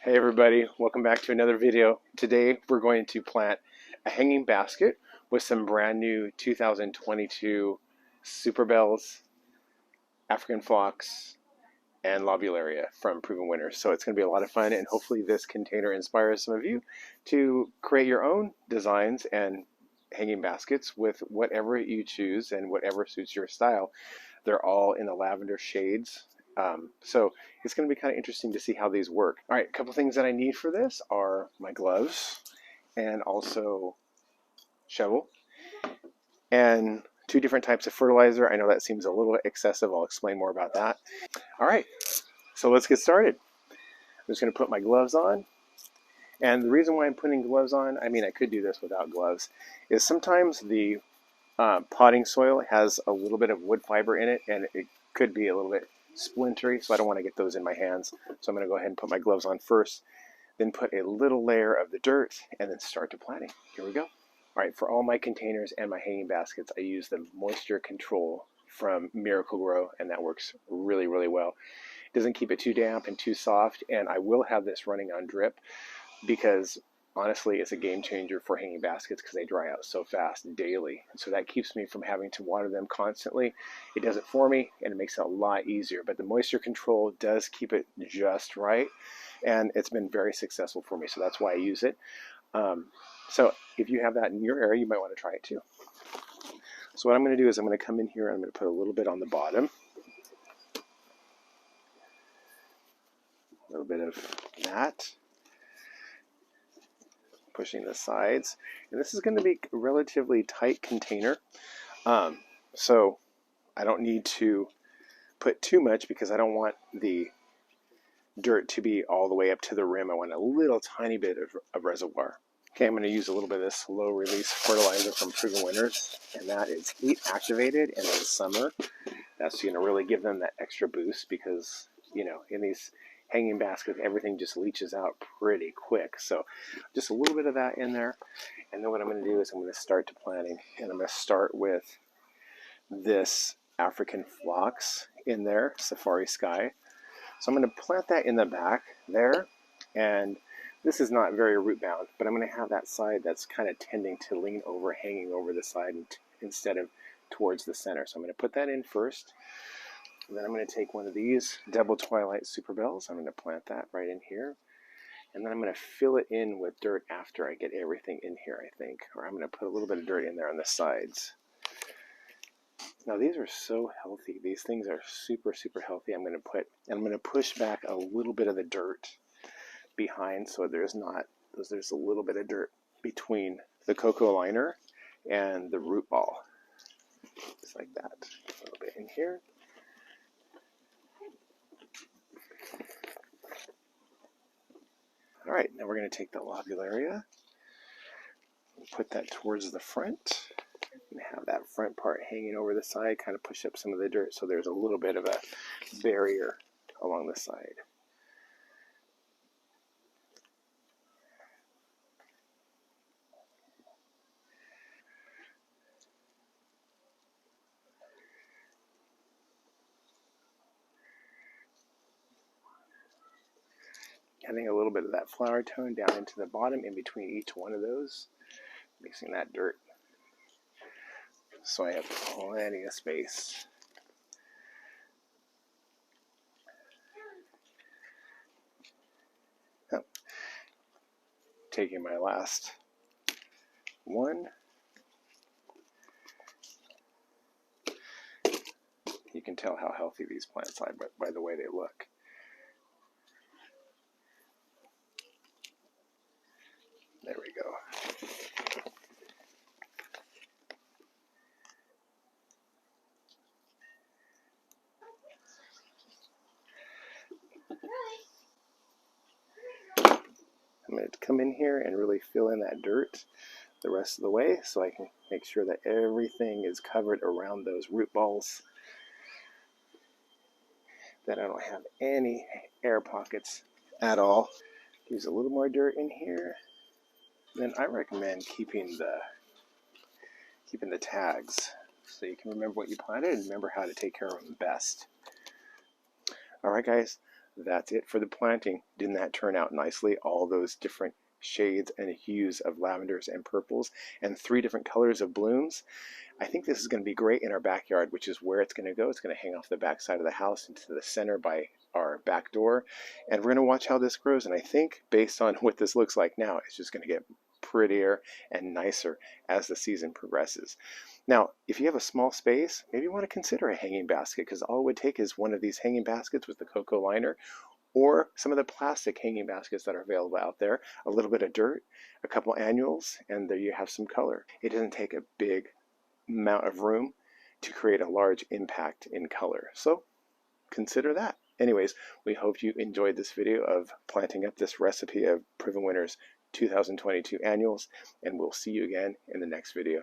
Hey everybody, welcome back to another video. Today we're going to plant a hanging basket with some brand new 2022 Super Bells, African Phlox, and Lobularia from Proven Winners. So it's going to be a lot of fun, and hopefully this container inspires some of you to create your own designs and hanging baskets with whatever you choose and whatever suits your style. They're all in the lavender shades. So it's going to be kind of interesting to see how these work. All right, a couple things that I need for this are my gloves and also shovel and two different types of fertilizer. I know that seems a little excessive. I'll explain more about that. All right, so let's get started. I'm just going to put my gloves on. And the reason why I'm putting gloves on, I mean, I could do this without gloves, is sometimes the potting soil has a little bit of wood fiber in it, and it could be a little bit splintery, so I don't want to get those in my hands. So I'm going to go ahead and put my gloves on first, then put a little layer of the dirt, and then start to planting. Here we go. All right, for all my containers and my hanging baskets, I use the moisture control from Miracle-Gro, and that works really, really well. It doesn't keep it too damp and too soft, and I will have this running on drip because honestly, it's a game changer for hanging baskets because they dry out so fast daily. And so that keeps me from having to water them constantly. It does it for me, and it makes it a lot easier. But the moisture control does keep it just right, and it's been very successful for me. So that's why I use it. So if you have that in your area, you might want to try it too. So what I'm going to do is I'm going to come in here and I'm going to put a little bit on the bottom. A little bit of that. Pushing the sides, and this is going to be a relatively tight container, so I don't need to put too much because I don't want the dirt to be all the way up to the rim. I want a little tiny bit of reservoir. Okay, I'm going to use a little bit of this slow release fertilizer from Proven Winners, and that is heat activated, and in the summer that's going to really give them that extra boost because, you know, in these hanging baskets, everything just leaches out pretty quick. So just a little bit of that in there. And then what I'm going to do is I'm going to start to planting. And I'm going to start with this African Phlox in there, Safari Sky. So I'm going to plant that in the back there. And this is not very root bound, but I'm going to have that side that's kind of tending to lean over, hanging over the side instead of towards the center. So I'm going to put that in first. And then I'm going to take one of these Double Twilight Super Bells. I'm going to plant that right in here. And then I'm going to fill it in with dirt after I get everything in here, I think. Or I'm going to put a little bit of dirt in there on the sides. Now these are so healthy. These things are super, super healthy. I'm going to push back a little bit of the dirt behind so there's a little bit of dirt between the cocoa liner and the root ball. Just like that. A little bit in here. All right, now we're going to take the Lobularia, put that towards the front, and have that front part hanging over the side, kind of push up some of the dirt so there's a little bit of a barrier along the side. Getting a little bit of that flower tone down into the bottom in between each one of those, mixing that dirt so I have plenty of space. Oh. Taking my last one. You can tell how healthy these plants are by the way they look. There we go. I'm going to come in here and really fill in that dirt the rest of the way so I can make sure that everything is covered around those root balls, that I don't have any air pockets at all. Use a little more dirt in here. Then I recommend keeping the tags so you can remember what you planted and remember how to take care of them best. All right, guys. that's it for the planting. Didn't that turn out nicely? All those different shades and hues of lavenders and purples and 3 different colors of blooms. I think this is going to be great in our backyard, which is where it's going to go. It's going to hang off the back side of the house into the center by our back door. And we're going to watch how this grows. And I think based on what this looks like now, it's just going to get prettier and nicer as the season progresses. Now, if you have a small space, maybe you want to consider a hanging basket, because all it would take is one of these hanging baskets with the cocoa liner, or some of the plastic hanging baskets that are available out there, a little bit of dirt, a couple annuals, and there you have some color. It doesn't take a big amount of room to create a large impact in color. So consider that. Anyways, we hope you enjoyed this video of planting up this recipe of Privet Winter's 2022 annuals, and we'll see you again in the next video.